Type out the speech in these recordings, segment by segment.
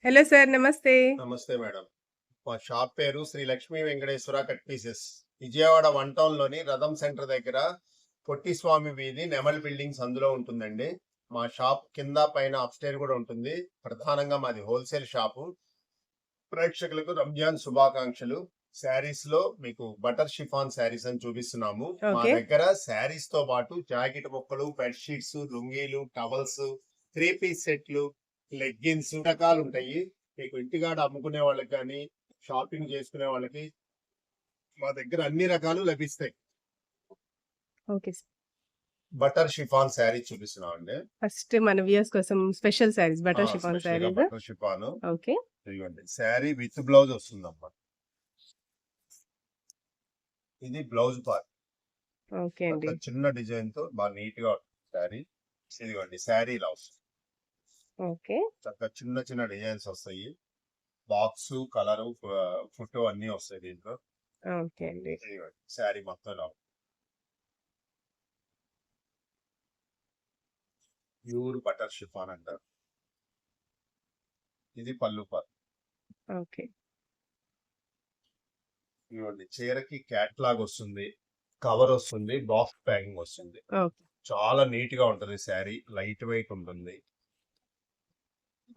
Hello sir. నమస్తే. నమస్తే madam. మా షాప్ పేరు Shri Lakshmi Venkateswara cut pieces. Vijayawada one town లోని రథం సెంటర్ దగ్గర పొట్టి స్వామి వీధి నెమల్ బిల్డింగ్స్ అందులో ఉంటుందండి. మా షాప్ కింద పైన అప్స్టైర్ కూడా ఉంటుంది. ప్రధానంగా మాది హోల్సేల్ షాపు. ప్రేక్షకులకు రంజాన్ శుభాకాంక్షలు. శారీస్ లో మీకు బటర్ షిఫాన్ శారీస్ అని చూపిస్తున్నాము. మా దగ్గర శారీస్ తో పాటు జాకెట్ ముక్కలు, బెడ్ షీట్స్, లుంగీలు, టవల్స్, 3 పీస్ సెట్లు, లెగ్గిన్స్ రకాలు ఉంటాయి. మీకు ఇంటికాడ అమ్ముకునే వాళ్ళకి కానీ షాపింగ్ చేసుకునే వాళ్ళకి మా దగ్గర అన్ని రకాలు లభిస్తాయి. Okay sir. Butter chiffon sari చూపిస్తున్నాం అండి. ఫస్ట్ మన వ్యూయర్స్ కోసం special saris butter chiffon saris. Butter chiffon. Okay. ఇదిగోండి శారీ విత్ బ్లౌజ్ వస్తుందమ్మా. ఇది బ్లౌజ్ పార్ట్. ఓకే అండి. చిన్న డిజైన్ తో బాగా నీట్ గా శారీ. ఇదిగోండి శారీ ఇలా వస్తుంది. ఓకే. చక్కగా చిన్న చిన్న డిజైన్స్ వస్తాయి. బాక్స్ కలర్ ఫోటో అన్ని వస్తాయి దీంట్లో. ఓకే అండి. శారీ మొత్తం ఇలా ప్యూర్ బటర్ షిఫాన్ అంటారు. ఇది పళ్ళు పార్ట్. ఓకే. ఇవ్వండి చీరకి క్యాట్లాగ్ వస్తుంది, కవర్ వస్తుంది, బాక్స్ ప్యాకింగ్ వస్తుంది. చాలా నీట్ గా ఉంటుంది శారీ. లైట్ వెయిట్ ఉంటుంది.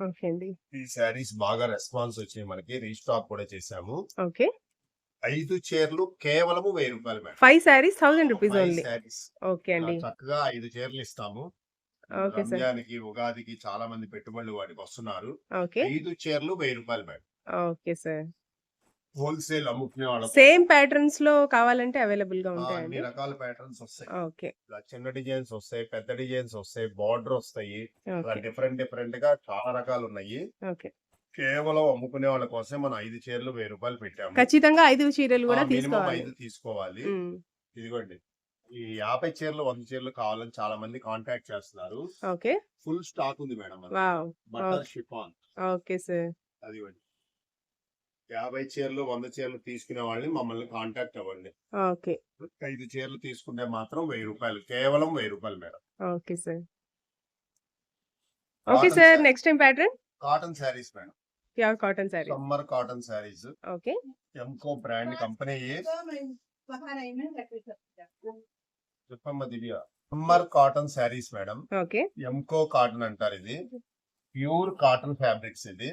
ఓకే అండి. ఈ శారీస్ బాగా రెస్పాన్స్ వచ్చి మనకి రీస్టాక్ కూడా చేసాము. ఓకే. 5 చీరలు కేవలం 1000 రూపాయలు madam. 5 saris 1000 rupees only. Okay అండి. చక్కగా 5 చీరలు ఇస్తాము. రంజానికి, ఉగాదికి చాలా మంది పెట్టుబడులు వాటికి వస్తున్నారు. 5 చీరలు 1000 రూపాయలు మేడం. Okay sir. హోల్సేల్ అమ్ముకునే వాళ్ళు సేమ్ ప్యాటర్న్స్ లో కావాలంటే అవైలబుల్ గా ఉంటాయి. అన్ని రకాల ప్యాటర్న్స్ వస్తాయి. ఓకే. చిన్న డిజైన్స్ వస్తాయి, పెద్ద డిజైన్స్ వస్తాయి, బార్డర్ వస్తాయి. డిఫరెంట్ డిఫరెంట్ గా చాలా రకాలు ఉన్నాయి. ఓకే. కేవలం అమ్ముకునే వాళ్ళ కోసం మనం 5 చీరలు 1000 రూపాయలు పెట్టాము. ఖచ్చితంగా 5 చీరలు కూడా తీసుకోవాలి. 5 తీసుకోవాలి. ఇదిగోండి ఈ 50 చీరలు 100 చీరలు కావాలని చాలా మంది కాంటాక్ట్ చేస్తున్నారు. ఓకే. ఫుల్ స్టాక్ ఉంది madam. Butter chiffon. Okay sir. అదిగోండి 50 చీరలు 100 చీరలు తీసుకునే వాళ్ళని మమ్మల్ని కాంటాక్ట్ అవ్వండి. ఓకే. 5 చీరలు తీసుకుంటే మాత్రం 1000 రూపాయలు, కేవలం 1000 రూపాయలు madam. Okay sir. Okay sir. Next time pattern cotton saris madam. Pure cotton sari. Summer cotton saris. Okay. ఎంకో బ్రాండ్ కంపెనీ. చెప్పమ్మ Divya. Summer cotton saris madam. Okay. ఎంకో కాటన్ అంటారు. ఇది ప్యూర్ కాటన్ ఫ్యాబ్రిక్స్. ఇది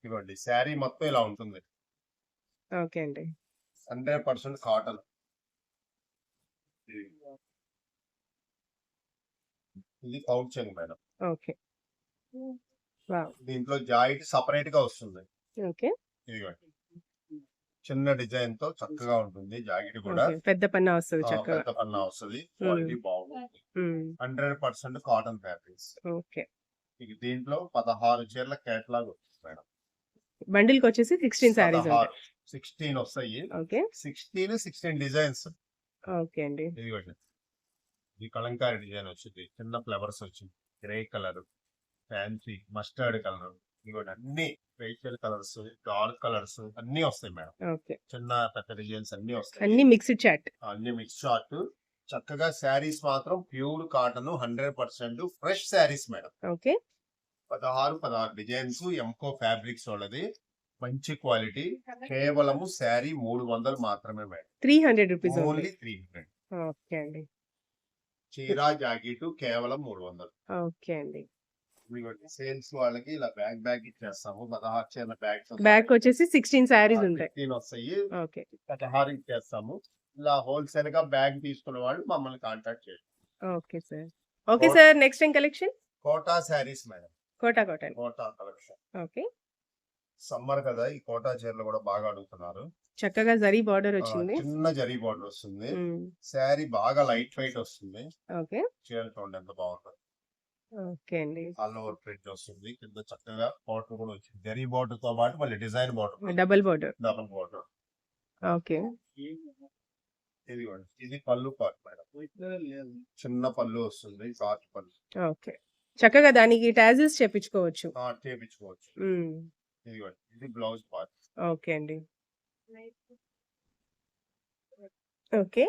ఇవ్వండి శారీ మొత్తం ఇలా ఉంటుంది. ఓకే అండి. 100% కాటన్. ఇది పౌచింగ్ మేడం. ఓకే. దీంట్లో జాయిట్ సపరేట్ గా వస్తుంది. ఓకే. ఇదిగోండి చిన్న డిజైన్ తో చక్కగా ఉంటుంది. జాకెట్ కూడా పెద్ద పన్నా వస్తుంది. చక్కగా పెద్ద పన్నా వస్తుంది. క్వాలిటీ బాగుంటుంది. 100% కాటన్ ఫ్యాబ్రిక్స్. ఓకే. దీంట్లో 16 చీరల కేటలాగ్ వస్తుంది మేడం. బండిల్ కి వచ్చేసి 16 సారీస్ ఉంటాయి. 16 వస్తాయి. ఓకే. 16 డిజైన్స్. ఓకే అండి. ఇదిగోండి ఈ కలంకారీ డిజైన్ వచ్చింది. చిన్న ఫ్లవర్స్ వచ్చింది. Grey colour, fancy mustard colour, ఇదిగోండి అన్ని పేస్టల్ కలర్స్, డార్క్ కలర్స్ అన్ని వస్తాయి మేడం. ఓకే. చిన్న పెద్ద డిజైన్స్ అన్ని వస్తాయి. అన్ని మిక్స్డ్ చాట్. అన్ని మిక్స్ చాట్. చక్కగా శారీస్ మాత్రం pure cotton 100% fresh saris madam. Okay. 16 designs. ఎంకో ఫ్యాబ్రిక్స్ వాళ్ళది. మంచి క్వాలిటీ. కేవలం శారీ 300 మాత్రమే మేడం. 300 rupees only 300. ఓకే అండి. చీర జాకెట్ కేవలం 300. ఓకే అండి. సేల్స్ వాళ్ళకి ఇలా బ్యాగ్ ఇచ్చేస్తాము. 16 చీరల బ్యాగ్ వచ్చేసి 16 సారీస్ ఉంటాయి. 16 వస్తాయి. ఓకే. 16 ఇచ్చేస్తాము. ఇలా హోల్సేల్ గా బ్యాగ్ తీసుకున్న వాళ్ళు మమ్మల్ని కాంటాక్ట్ చేయండి. Okay sir. Okay sir. Next time collection Kota saris madam. Kota cotton. Kota collection. Okay. Summer కదా, ఈ కోటా చీరలు కూడా బాగా అడుగుతున్నారు. చక్కగా జరీ బార్డర్ వచ్చింది. చిన్న జరీ బార్డర్ వస్తుంది. శారీ బాగా లైట్ వెయిట్ వస్తుంది. ఓకే. చీర చూడండి ఎంత బాగుంటుంది. ఓకే అండి. ఆల్ ఓవర్ ప్రింట్ వస్తుంది. కింద చక్కగా బార్డర్ కూడా వచ్చింది. జరీ బార్డర్ తో పాటు మళ్ళీ design border, double border. Okay. ఇదిగోండి ఇది పళ్ళు పార్ట్ మేడం. చిన్న పళ్ళు వస్తుంది. షార్ట్ పళ్ళు. ఓకే. చక్కగా దానికి టాజిల్స్ చేపించుకోవచ్చు. చేపించుకోవచ్చు. ఇదిగోండి ఇది బ్లౌజ్ పార్ట్. ఓకే అండి. ఓకే.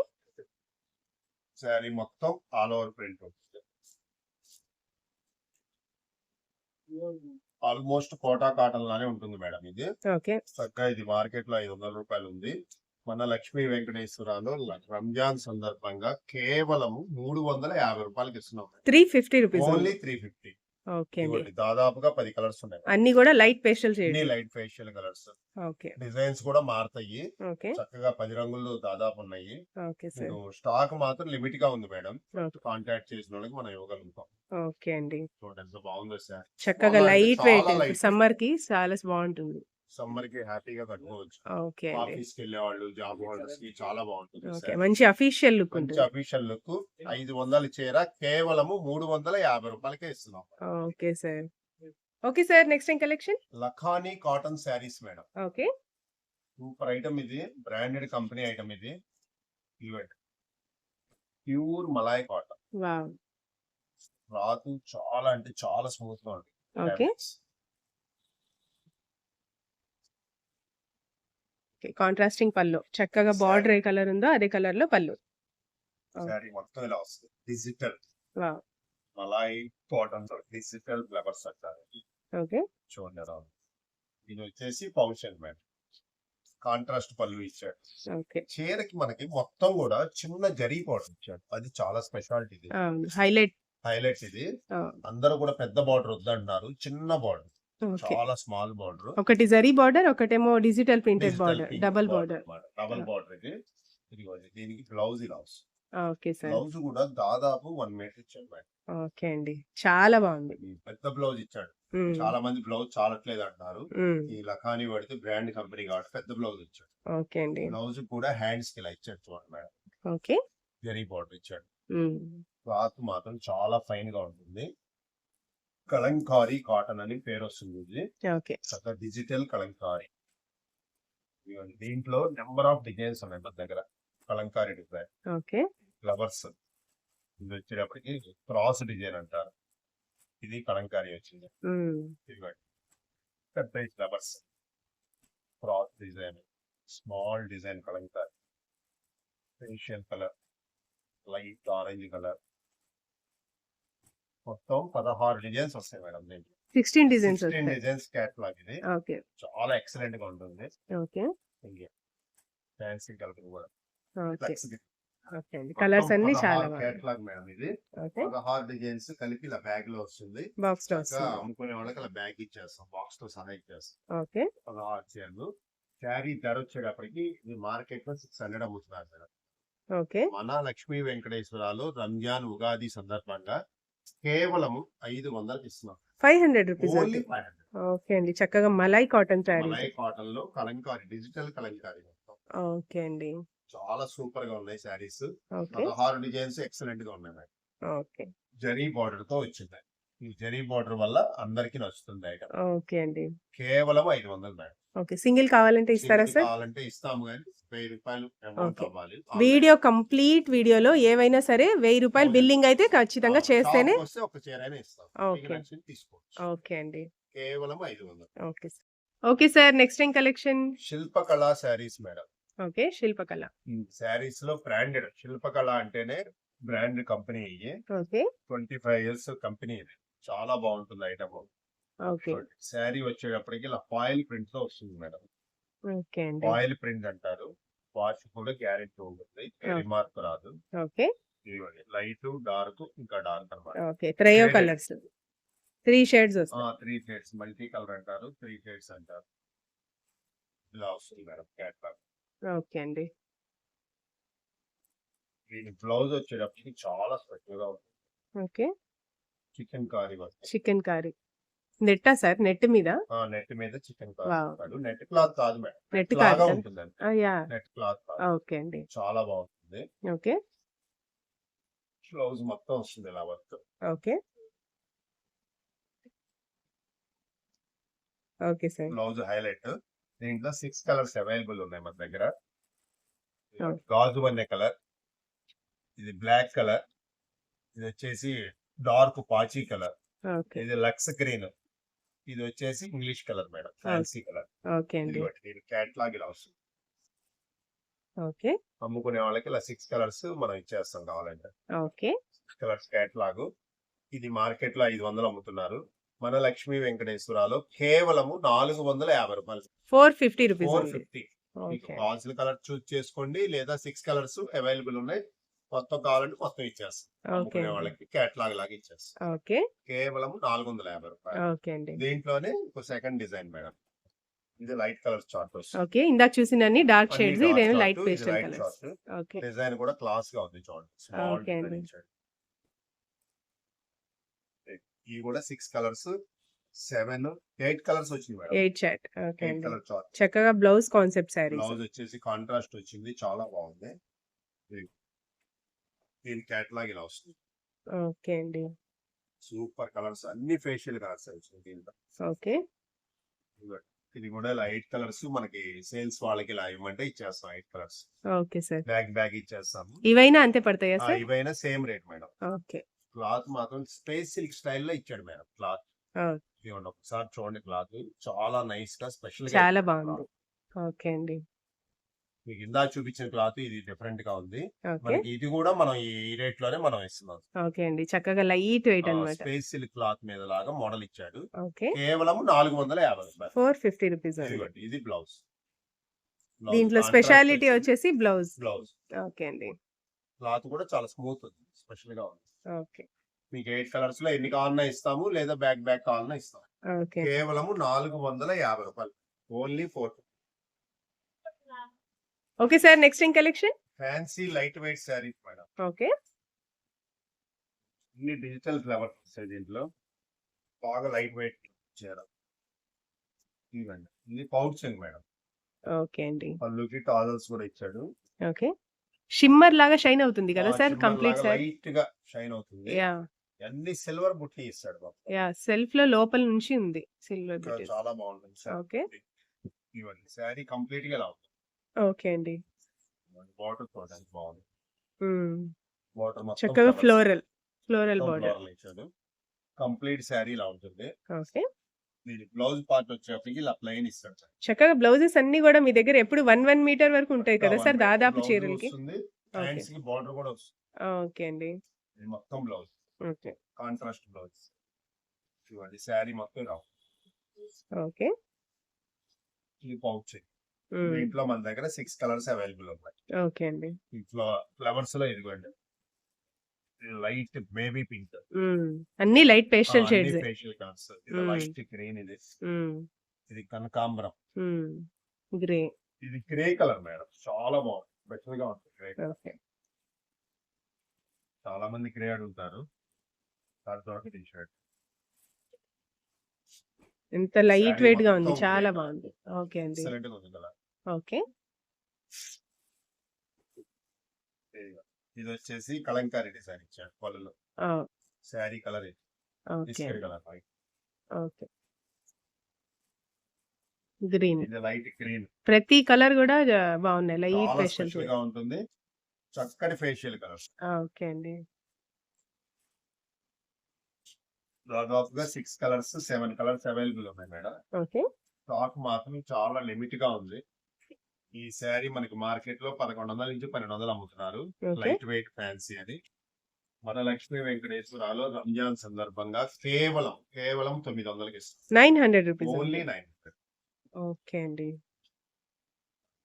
శారీ మొత్తం ఆల్ ఓవర్ ప్రింట్ వస్తుంది. ఆల్మోస్ట్ కోటా కాటన్ లానే ఉంటుంది మేడం ఇది. ఓకే. చక్కగా ఇది మార్కెట్ లో 500 రూపాయలు ఉంది. మన లక్ష్మీ వెంకటేశ్వరాలు రంజాన్ సందర్భంగా కేవలం 350 రూపాయలకి ఇస్తున్నాం. 350 రూపీస్ ఓన్లీ ఓన్లీ. 350. ఓకే అండి. ఇవ్వండి దాదాపుగా 10 కలర్స్ ఉన్నాయి మేడం. అన్ని కూడా లైట్ పేస్టల్ అన్ని shades. Light facial colours. Okay. Designs కూడా మారుతాయి. ఓకే. చక్కగా 10 రంగులు దాదాపు ఉన్నాయి. Okay sir. మీకు స్టాక్ మాత్రం లిమిట్ గా ఉంది మేడం. ఓకే. కాంటాక్ట్ చేసిన వాళ్ళకి మనం ఇవ్వగలుగుతాం. ఓకే అండి. చూడండి ఎంత బాగుందో సార్. చక్కగా చాలా అంటే లైట్ చాలా వెయిట్ లైట్ సమ్మర్ కి చాలా బాగుంటుంది. సమ్మర్ కి హ్యాపీగా కట్టుకోవచ్చు. ఓకే అండి. ఆఫీస్ కి వెళ్ళే వాళ్ళు, జాబ్ హోల్డర్స్ కి చాలా బాగుంటుంది ఓకే. సార్. మంచి అఫీషియల్ లుక్ మంచి ఉంటుంది. Official look. 500 చీర కేవలం 350 రూపాయలకే ఇస్తున్నాం. Okay sir. Okay sir. Next ఏం collection? Lakhani cotton saris madam. Okay. Super item ఇది. బ్రాండెడ్ కంపెనీ ఐటమ్ ఇది. ఇవ్వండి ప్యూర్ మలాయ్ కాటన్. వావ్. రాతు చాలా అంటే చాలా స్మూత్ గా ఉంది. ఓకే. ఓకే. కాంట్రాస్టింగ్ పళ్ళు. చక్కగా బార్డర్ ఏ కలర్ ఉందో అదే కలర్ లో పళ్ళు. శారీ మొత్తం ఇలా వస్తుంది. Digital wow. Malay cotton digital flowers అంటారు. ఓకే. చూడండి ఎలా ఉంది. ఇది వచ్చేసి ఫంక్షన్ మేడం. కాంట్రాస్ట్ పళ్ళు ఇచ్చాడు. ఓకే. చీరకి మనకి మొత్తం కూడా చిన్న జరీ బార్డర్ ఇచ్చాడు. అది చాలా స్పెషాలిటీ ఇది. హైలైట్. హైలైట్ ఇది. అందరూ కూడా పెద్ద బార్డర్ వద్దంటున్నారు. చిన్న బార్డర్. ఓకే. చాలా స్మాల్ బార్డర్. ఒకటి జరీ బార్డర్, ఒకటేమో digital printed border, double border. Double border ఇది. ఇదిగోండి దీనికి బ్లౌజ్ ఇలా వస్తుంది. Okay sir. బ్లౌజ్ కూడా దాదాపు 1 మీటర్ ఇచ్చాడు మేడం. ఓకే అండి. చాలా బాగుంది. పెద్ద బ్లౌజ్ ఇచ్చాడు. మ్మ్. చాలా మంది బ్లౌజ్ చాలట్లేదు అంటున్నారు. మ్మ్. ఈ లఖానీ పడితే బ్రాండ్ కంపెనీ కాబట్టి పెద్ద బ్లౌజ్ ఇచ్చాడు. ఓకే అండి. బ్లౌజ్ కూడా హ్యాండ్స్ కి ఇలా ఇచ్చాడు చూడండి మేడం. ఓకే. జరీ బార్డర్ ఇచ్చాడు. మ్మ్. క్లాత్ మాత్రం చాలా ఫైన్ గా ఉంటుంది. కలంకారీ కాటన్ అని పేరు వస్తుంది ఇది. ఓకే. చక్కగా డిజిటల్ కలంకారీ. ఇదిగోండి దీంట్లో నెంబర్ ఆఫ్ డిజైన్స్ ఉన్నాయి మన దగ్గర. Kalamkari design, okay. ఫ్లవర్స్. ఇది వచ్చేటప్పటికి క్రాస్ డిజైన్ అంటారు. ఇది కలంకారీ వచ్చింది. మ్మ్. ఇదిగోండి పెద్ద flowers, cross design, small design Kalamkari, facial colour, light orange colour. మొత్తం 16 డిజైన్స్ వస్తాయి మేడం దీంట్లో. 16 డిజైన్స్ 16 వస్తాయి. డిజైన్స్ క్యాటలాగ్ ఇది. ఓకే. చాలా ఎక్సలెంట్ గా ఉంటుంది. ఓకే. ఫ్యాన్సీ కలర్ కూడా. ఓకే. ఓకే అండి. కలర్స్ అన్ని చాలా బాగున్నాయి. క్యాటలాగ్ మేడం ఇది. ఓకే. 16 డిజైన్స్ కలిపి ఇలా బ్యాగ్ లో వస్తుంది. బాక్స్ లో చక్కగా వస్తుంది. అమ్ముకునే వాళ్ళకి అలా బ్యాగ్ ఇచ్చేస్తాం. బాక్స్ తో సహా ఇచ్చేస్తాం. ఓకే. 16 చీరలు. శారీ ధర వచ్చేటప్పటికి ఇది మార్కెట్ లో 600 అమ్ముతున్నారు మేడం. ఓకే. మన లక్ష్మీ వెంకటేశ్వరాలు రంజాన్ ఉగాది సందర్భంగా కేవలం 500కి ఇస్తున్నాం. 500 రూపీస్. ఓన్లీ 500. ఓకే అండి. చక్కగా మలై కాటన్ శారీ. మలై కాటన్ లో కలంకారీ, డిజిటల్ కలంకారీ మొత్తం. ఓకే అండి. చాలా సూపర్ గా ఉన్నాయి శారీస్. ఓకే. 16 డిజైన్స్ ఎక్సలెంట్ గా ఉన్నాయి మేడం. ఓకే. జరీ బార్డర్ తో వచ్చింది. ఈ జరీ బార్డర్ వల్ల అందరికి నచ్చుతుంది ఐటమ్. ఓకే అండి. కేవలం 500 మేడం. ఓకే. సింగిల్ కావాలంటే ఇస్తారా సింగిల్ సార్? కావాలంటే ఇస్తాము కానీ 1000 రూపాయలు అమౌంట్ ఓకే. అవ్వాలి. వీడియో కంప్లీట్ వీడియోలో ఏవైనా సరే 1000 రూపాయలు అవునండి. బిల్లింగ్ అయితే ఖచ్చితంగా చేస్తేనే. షాప్కి వస్తే ఒక చీర అయినా ఇస్తాం. ఓకే. మీకు నచ్చింది తీసుకోవచ్చు. ఓకే అండి. కేవలం 500. Okay sir. Okay sir. Next ఏం కలెక్షన్? శిల్పకళ శారీస్ మేడం. ఓకే. శిల్పకళ. శారీస్ లో బ్రాండెడ్ శిల్పకళ అంటేనే బ్రాండ్ కంపెనీ ఇది. ఓకే. 25 ఇయర్స్ కంపెనీ ఇది. చాలా బాగుంటుంది ఐటమ్. ఓకే. శారీ వచ్చేటప్పటికి ఇలా ఫాయిల్ ప్రింట్ తో వస్తుంది మేడం. ఓకే అండి. ఫాయిల్ ప్రింట్ అంటారు. వాష్ కూడా గ్యారెంటీ ఉంటుంది. రిమార్క్ రాదు. ఓకే. లైట్, డార్క్, ఇంకా డార్క్ అన్నమాట. Okay. Trio Shaded. Colours. 3 shades వస్తాయి. 3 షేడ్స్ మల్టీ కలర్ అంటారు. 3 షేడ్స్ అంటారు. ఇలా వస్తుంది మేడం క్యాట్లాగ్. ఓకే అండి. దీని బ్లౌజ్ వచ్చేటప్పటికి చాలా స్పెషల్ గా ఉంటుంది. Okay. Chikankari work. Chicken curry. నెట్టా సార్? నెట్ మీద? నెట్ మీద చికెన్ కారీ వావ్. ఇస్తాడు. నెట్ క్లాత్ కాదు మేడం. నెట్ లాగా కాదు. ఉంటుంది అంతే. యా. నెట్ క్లాత్ కాదు. ఓకే అండి. చాలా బాగుంటుంది. ఓకే. బ్లౌజ్ మొత్తం వస్తుంది ఇలా work. Okay. Okay sir. Blouse highlight. దీంట్లో 6 కలర్స్ అవైలబుల్ ఉన్నాయి మన దగ్గర. Okay. గాజు వన్నె కలర్, ఇది బ్లాక్ కలర్, ఇది వచ్చేసి డార్క్ పాచీ కలర్, ఓకే. ఇది లక్స్ గ్రీన్, ఇది వచ్చేసి English colour madam, fancy colour. Okay అండి. దీని క్యాట్లాగ్ ఇలా వస్తుంది. ఓకే. అమ్ముకునే వాళ్ళకి ఇలా 6 కలర్స్ మనం ఇచ్చేస్తాం కావాలంటే. ఓకే. 6 colours catalogue. ఇది మార్కెట్ లో 500 అమ్ముతున్నారు. మన లక్ష్మీ వెంకటేశ్వరాలో కేవలము 450 రూపాయలు. 450 రూపీస్ ఉంది. 450. మీకు ఓకే. కావాల్సిన కలర్ చూస్ చేసుకోండి, లేదా 6 కలర్స్ అవైలబుల్ ఉన్నాయి. మొత్తం కావాలంటే మొత్తం ఇచ్చేస్తాం. ఓకే అమ్ముకునే అండి. వాళ్ళకి కేటలాగ్ లాగా ఇచ్చేస్తాం. ఓకే. కేవలం 450 రూపాయలు. ఓకే అండి. దీంట్లోనే ఇంకో సెకండ్ డిజైన్ మేడం. ఇది లైట్ కలర్ చార్ట్ వస్తుంది. ఓకే. ఇందాక చూసినన్ని డార్క్ అన్ని షేడ్స్, డార్క్ ఇదేమో చార్ట్, లైట్ ఇది pastel light colours. Chart. Okay. Design కూడా క్లాస్ గా ఉంది చూడండి. స్మాల్ ఓకే అండి. డిజైన్ ఇచ్చాడు. ఇవి కూడా 6 కలర్స్, 7, 8 కలర్స్ వచ్చింది మేడం. 8 షర్ట్. ఓకే 8 అండి. Colour chart. చక్కగా బ్లౌజ్ కాన్సెప్ట్ శారీస్. బ్లౌజ్ వచ్చేసి కాంట్రాస్ట్ వచ్చింది, చాలా బాగుంది. దీని కేటలాగ్ ఇలా వస్తుంది. ఓకే అండి. సూపర్ కలర్స్, అన్ని ఫేషియల్ కలర్స్ వచ్చింది దీంట్లో. ఓకే. ఇది కూడా లైట్ కలర్స్, మనకి సేల్స్ వాళ్ళకి ఇలా ఇవ్వమంటే ఇచ్చేస్తాం. 8 కలర్స్ ఓకే సార్. బ్యాగ్ ఇచ్చేస్తాము. ఇవైనా అంతే పడతాయా సార్? ఇవైనా same rate madam. Okay. Cloth మాత్రం స్పేస్ సిల్క్ స్టైల్లో ఇచ్చాడు మేడం. క్లాత్ ఇవ్వండి ఒకసారి చూడండి. క్లాత్ చాలా నైస్ గా స్పెషల్ గా చాలా ఇచ్చాడు బాగుంది. cloth. ఓకే అండి. మీకు ఇందాక చూపించిన క్లాత్ ఇది డిఫరెంట్ గా ఉంది. ఓకే. మనకి ఇది కూడా మనం ఈ రేట్ లోనే మనం ఇస్తున్నాం. ఓకే అండి. చక్కగా లైట్ వెయిట్ అన్నమాట. స్పేస్ సిల్క్ క్లాత్ మీద లాగా మోడల్ ఇచ్చాడు. ఓకే. కేవలం 450 రూపాయలు. 450 రూపీస్ అండి. ఇదిగోండి, ఇది బ్లౌజ్. దీంట్లో స్పెషాలిటీ వచ్చేసి బ్లౌజ్. బ్లౌజ్ ఓకే అండి. క్లాత్ కూడా చాలా స్మూత్ ఉంది, స్పెషల్ గా ఉంది. ఓకే. మీకు 8 కలర్స్ లో ఎన్ని కావాలన్నా ఇస్తాము, లేదా బ్యాగ్ కావాలన్నా ఇస్తాం. ఓకే. కేవలం 450 రూపాయలు. Only 4. Okay sir. Next in collection. Fancy light weight saris madam. Okay. ఇన్ని డిజిటల్ ఫ్లవర్స్ వస్తాయి దీంట్లో. బాగా లైట్ వెయిట్ చీర. ఇవ్వండి, ఇది పౌచింగ్ మేడం. ఓకే అండి. పళ్ళుకి టాజల్స్ కూడా ఇచ్చాడు. ఓకే. షిమ్మర్ లాగా షైన్ అవుతుంది కదా సార్ కంప్లీట్ సార్? లైట్ గా షైన్ అవుతుంది. యా. అన్ని సిల్వర్ బుట్టి ఇస్తాడు బాబు. యా. సెల్ఫ్ లో లోపల నుంచి ఉంది సిల్వర్ ఇక్కడ బిట్. చాలా బాగుంటుంది సార్. ఓకే. ఇవ్వండి, శారీ కంప్లీట్ గా ఇలా ఉంటుంది. ఓకే అండి. బార్డర్ చూడడానికి బాగుంది. మ్మ్. బార్డర్ మొత్తం చక్కగా colours. Floral border. floral ఇచ్చాడు. కంప్లీట్ శారీ ఇలా ఉంటుంది. ఓకే. దీని బ్లౌజ్ పార్ట్ వచ్చేప్పటికి ఇలా ప్లెయిన్ ఇస్తాడు సార్. చక్కగా బ్లౌజెస్ అన్ని కూడా మీ దగ్గర ఎప్పుడు 1 మీటర్ వరకు ఉంటాయి కదా సార్ దాదాపు బ్లౌజ్ చీరలకి? వస్తుంది, హ్యాండ్స్ కి బార్డర్ కూడా వస్తుంది. ఓకే అండి. ఇది మొత్తం బ్లౌజ్, ఓకే. Contrast blouse. చూడండి, శారీ మొత్తం ఇలా ఉంటుంది. ఓకే. ఇది పౌచ్. మ్మ్. దీంట్లో మన దగ్గర 6 కలర్స్ అవైలబుల్ ఉన్నాయి. ఓకే అండి. ఈ ఫ్లవర్స్ లో ఇదిగోండి, లైట్ బేబీ పింక్, మ్మ్. అన్ని light pastel shades. Facial colours. ఇది మ్మ్. లైట్ గ్రీన్, ఇది కనకాంబరం, గ్రే. ఇది గ్రే కలర్ మేడం. చాలా బాగుంది, బెటర్ గా ఉంటుంది గ్రే. ఓకే. చాలా మంది గ్రే అడుగుతారు. దాంతో టీ-షర్ట్ ఎంత లైట్ శారీ వెయిట్ గా ఉంది, మొత్తం చాలా grey బాగుంది. ఓకే అండి. ఎక్సలెంట్ గా ఉంది కదా. ఓకే. ఇది వచ్చేసి కలంకారీ డిజైన్ ఇచ్చాడు పళ్ళులో. ఆ, sari colour okay. Biscuit colour. Okay. Green. ఇది లైట్ గ్రీన్, ప్రతి కలర్ కూడా బాగున్నాయి, లైట్ చాలా పేస్టల్ స్పెషల్ గా ఉంటుంది. చక్కటి ఫేషియల్ కలర్స్. ఓకే అండి. దాదాపుగా 6 కలర్స్, 7 కలర్స్ అవైలబుల్ ఉన్నాయి మేడం. ఓకే. స్టాక్ మాత్రం చాలా లిమిట్ గా ఉంది. ఈ శారీ మనకి మార్కెట్ లో 1100 నుంచి 1200 అమ్ముతున్నారు. ఓకే. లైట్ వెయిట్ ఫ్యాన్సీ అది. మన లక్ష్మీ వెంకటేశ్వరాలో రంజాన్ సందర్భంగా కేవలం 900కి ఇస్తాం. 900 రూపీస్. ఓన్లీ 900. ఓకే అండి.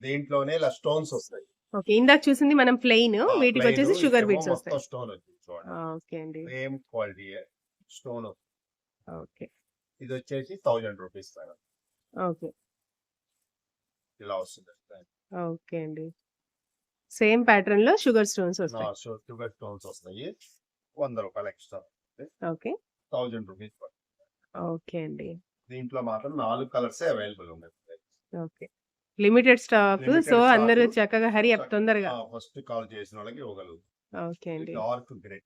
దీంట్లోనే ఇలా స్టోన్స్ వస్తాయి. ఓకే. ఇందాక చూసింది మనం ప్లెయిన్, వీటికి వచ్చేసి షుగర్ బీట్స్ వస్తాయి. మొత్తం స్టోన్ వచ్చింది చూడండి. ఓకే అండి. Same quality stone. ఓకే. ఇది వచ్చేసి 1000 రూపీస్ మేడం. ఓకే. ఇలా వస్తుంది. ఓకే అండి. సేమ్ ప్యాటర్న్ లో షుగర్ స్టోన్స్ వస్తాయి. షుగర్ స్టోన్స్ వస్తాయి. 100 రూపాయలు ఎక్స్ట్రా. ఓకే. 1000 రూపీస్. ఓకే అండి. దీంట్లో మాత్రం 4 కలర్స్ అవైలబుల్ ఉన్నాయి. Okay. Limited stock, Limited so stock. అందరూ చక్కగా హరి అప్ తొందరగా. ఫస్ట్ కాల్ చేసిన వాళ్ళకి ఇవ్వగలరు. ఓకే అండి. Dark grey,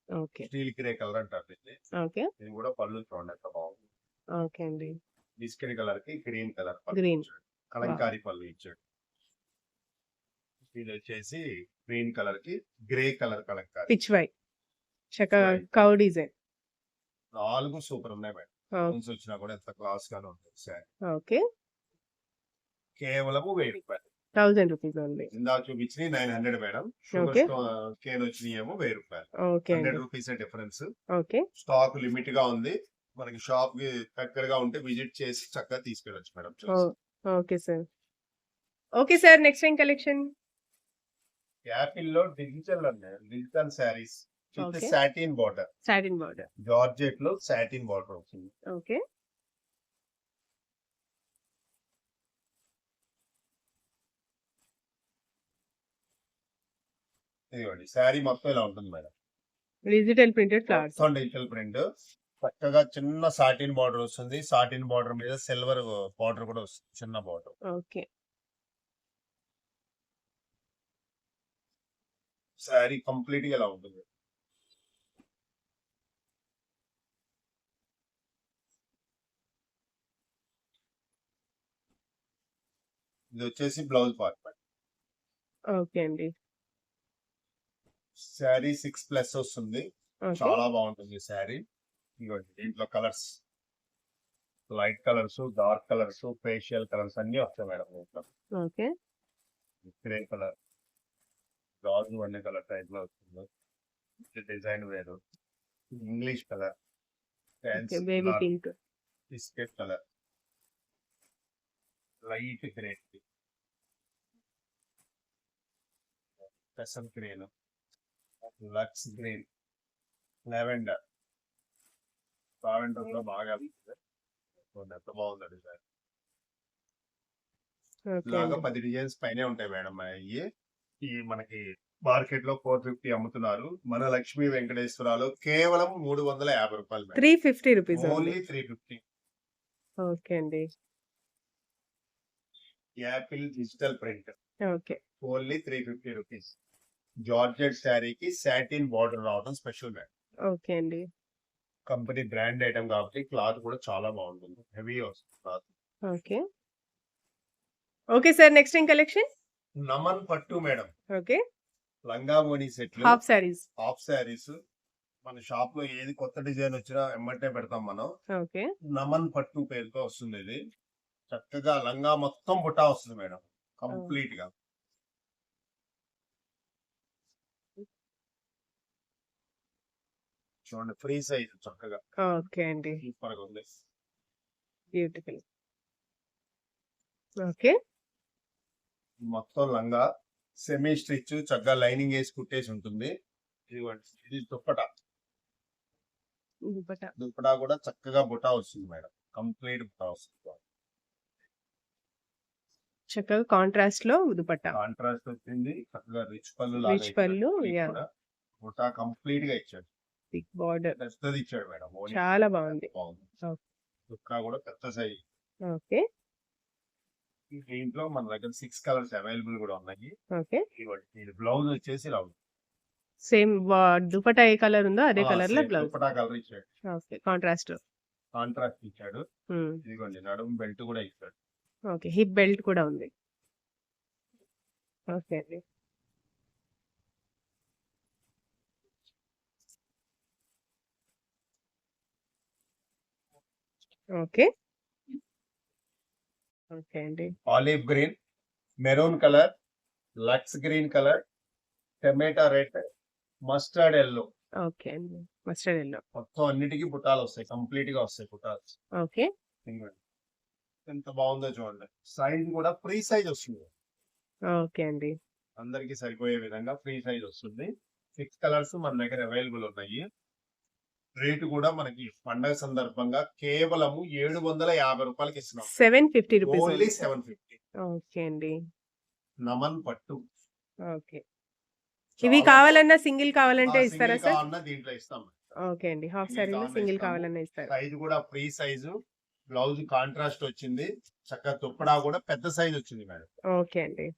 okay. Steel grey colour అంటారు దీన్ని. ఓకే. ఇది కూడా పళ్ళు చూడండి ఎంత బాగుంది. ఓకే అండి. బిస్కెట్ కలర్ కి గ్రీన్ కలర్ Green. కలంకారీ పళ్ళు ఇచ్చాడు. ఇది వచ్చేసి గ్రీన్ కలర్ కి grey colour Kalamkari. Pitch white, చక్కగా White. Cow design. 4 సూపర్ ఉన్నాయి మేడం. ఫోన్స్ వచ్చినా కూడా ఎంత క్లాస్ గానే ఉంటుంది శారీ. ఓకే. కేవలం 1000 రూపాయలు. 1000 రూపీస్ ఓన్లీ. ఇందాక చూపించిన 900 మేడం. Sugar Okay. కేన్ వచ్చినాయి ఏమో 1000 రూపాయలు. ఓకే 100 అండి. Rupees difference. Okay. Stock limit గా ఉంది. మనకి షాప్ కి దగ్గరగా ఉంటే విజిట్ చేసి చక్కగా తీసుకెళ్ళొచ్చు మేడం. ఓ చూసి okay sir. Okay sir. Next ఏం కలెక్షన్? యాపిల్ లో digital saris with okay. Satin border, satin border. Georgette లో సాటిన్ బార్డర్ వస్తుంది. ఓకే. ఇదిగోండి శారీ మొత్తం ఇలా ఉంటుంది మేడం. Digital printed flowers. మొత్తం డిజిటల్ ప్రింట్, చక్కగా చిన్న సాటిన్ బార్డర్ వస్తుంది. సాటిన్ బార్డర్ మీద సిల్వర్ బార్డర్ కూడా వస్తుంది, చిన్న బార్డర్. ఓకే. శారీ కంప్లీట్ గా ఇలా ఉంటుంది. ఇది వచ్చేసి బ్లౌజ్ పార్ట్. ఓకే అండి. శారీ 6+ వస్తుంది. ఓకే. చాలా బాగుంటుంది శారీ. ఇదిగోండి దీంట్లో colours, light colours, dark colours, facial colours అన్ని వస్తాయి మేడం దీంట్లో. ఓకే. గ్రే కలర్, గాజు అనే కలర్ టైప్ లో వస్తుంది. డిజైన్ వేరు, English colour, okay. Baby pink. Biscuit colour, light grey, పెసల్ green, lux green, lavender. Lavender కూడా బాగా అనిపిస్తుంది. ఎంత బాగుంది డిజైన్. ఓకే ఇలాగా అండి. 10 డిజైన్స్ పైనే ఉంటాయి మేడం. ఇవి ఈ మనకి మార్కెట్ లో 450 అమ్ముతున్నారు. మన లక్ష్మీ వెంకటేశ్వరాలు కేవలం 350 రూపాయలు madam. 350 rupees only. Only 350. Okay అండి. Apple digital print okay. Only 350 rupees. Georgette శారీకి సాటిన్ బార్డర్ రావడం స్పెషల్ మేడం. ఓకే అండి. కంపెనీ బ్రాండ్ ఐటమ్ కాబట్టి క్లాత్ కూడా చాలా బాగుంటుంది, హెవీ వస్తుంది cloth. Okay. Okay sir. Next ఏం కలెక్షన్? నమన్ పట్టు మేడం. ఓకే. లంగా ఓణి సెట్లు, హాఫ్ సారీస్. హాఫ్ శారీస్. మన షాప్ లో ఏది కొత్త డిజైన్ వచ్చినా ఎమ్మటే పెడతాం మనం. ఓకే. నమన్ పట్టు పేరుతో వస్తుంది ఇది. చక్కగా లంగా మొత్తం బుట్టా వస్తుంది మేడం, కంప్లీట్ గా. చూడండి ఫ్రీ సైజ్ చక్కగా ఓకే అండి. సూపర్ గా ఉంది. బ్యూటిఫుల్. ఓకే. మొత్తం లంగా సెమీ స్టిచ్, చక్కగా లైనింగ్ వేసి కుట్టేసి ఉంటుంది. ఇదిగోండి ఇది దుప్పటా. దుపట్టా. దుప్పటా కూడా చక్కగా బుట్టా వస్తుంది మేడం, కంప్లీట్ బుట్టా వస్తుంది. చక్కగా కాంట్రాస్ట్ లో దుపట్టా. కాంట్రాస్ట్ వచ్చింది, చక్కగా రిచ్ పళ్ళు రిచ్ పళ్ళు. యా. బుట్టా కంప్లీట్ గా ఇచ్చాడు. Thick border. పెద్దది ఇచ్చాడు మేడం. ఓన్లీ చాలా బాగుంది. బాగుంది. ఓకే. దుప్పటా కూడా పెద్ద సైజ్. ఓకే. దీంట్లో మన దగ్గర 6 కలర్స్ అవైలబుల్ కూడా ఉన్నాయి. ఓకే. ఇదిగోండి ఇది బ్లౌజ్ వచ్చేసి ఇలా ఉంది. సేమ్ దుపట్టా ఏ కలర్ ఉందో అదే కలర్ లో బ్లౌజ్. దుప్పటా కలర్ ఇచ్చాడు, ఓకే. కాంట్రాస్ట్. కాంట్రాస్ట్ ఇచ్చాడు. ఇదిగోండి నడుము బెల్ట్ కూడా ఇచ్చాడు. ఓకే. హిప్ బెల్ట్ కూడా ఉంది. ఓకే అండి. ఓకే. ఓకే అండి. Olive green, maroon colour, lux green colour, tomato red, mustard yellow. Okay అండి. Mustard yellow. మొత్తం అన్నిటికీ బుట్టాలు వస్తాయి, కంప్లీట్ గా వస్తాయి బుట్టాలు. ఓకే. ఇదిగోండి. ఎంత బాగుందో చూడండి. సైజ్ కూడా ఫ్రీ సైజ్ వస్తుంది, ఓకే అండి. అందరికి సరిపోయే విధంగా ఫ్రీ సైజ్ వస్తుంది. 6 కలర్స్ మన దగ్గర అవైలబుల్ ఉన్నాయి. రేటు కూడా మనకి పండగ సందర్భంగా కేవలం 750 రూపాయలకి ఇస్తున్నాం. 750 రూపీస్ ఓన్లీ 750. ఓకే అండి. నమన్ పట్టు. ఓకే. ఇవి కావాలన్నా సింగిల్ కావాలంటే సింగిల్ ఇస్తారా సార్? కావాలన్నా దీంట్లో ఇస్తాం. ఓకే అండి. హాఫ్ సింగిల్ సారీలో కావాలన్నా సింగిల్ ఇస్తాము. కావాలన్నా ఇస్తారు. సైజ్ కూడా ఫ్రీ సైజు, బ్లౌజ్ కాంట్రాస్ట్ వచ్చింది, చక్కగా దుప్పడా కూడా పెద్ద సైజ్ వచ్చింది మేడం. ఓకే అండి.